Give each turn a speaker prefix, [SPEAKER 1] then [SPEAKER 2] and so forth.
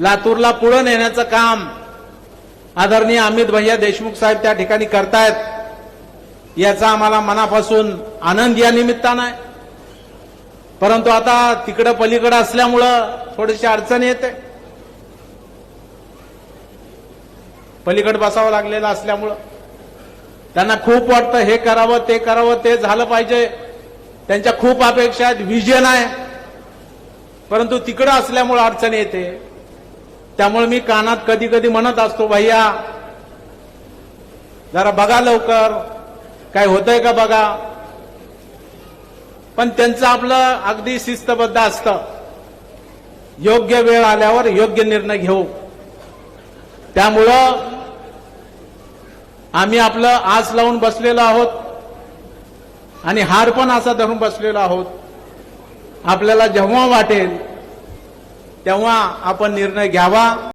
[SPEAKER 1] लातूरला पुढे नेण्याचं काम आदरणीय अमित भैया देशमुख साहेब त्या ठिकाणी करतायत, याचा आम्हाला मनापासून आनंद या निमित्तानं आहे. परंतु आता तिकडे पलीकडे असल्यामुळं थोडीशी अडचण येते. पलीकडे बसावं लागलेलं असल्यामुळं त्यांना खूप वाटतं हे करावं ते करावं, ते झालं पाहिजे, त्यांच्या खूप अपेक्षा आहेत, विजन आहे. परंतु तिकडे असल्यामुळे अडचण येते. त्यामुळे मी कानात कधी कधी म्हणत असतो, भैया जरा बघा लवकर काय होतंय का बघा. पण त्यांचं आपलं अगदी शिस्तबद्ध असतं, योग्य वेळ आल्यावर योग्य निर्णय घेऊ. त्यामुळं आम्ही आपलं आस लावून बसलेलो आहोत आणि हार पण असा धरून बसलेलो आहोत. आपल्याला जेव्हा वाटेल तेव्हा आपण निर्णय घ्यावा.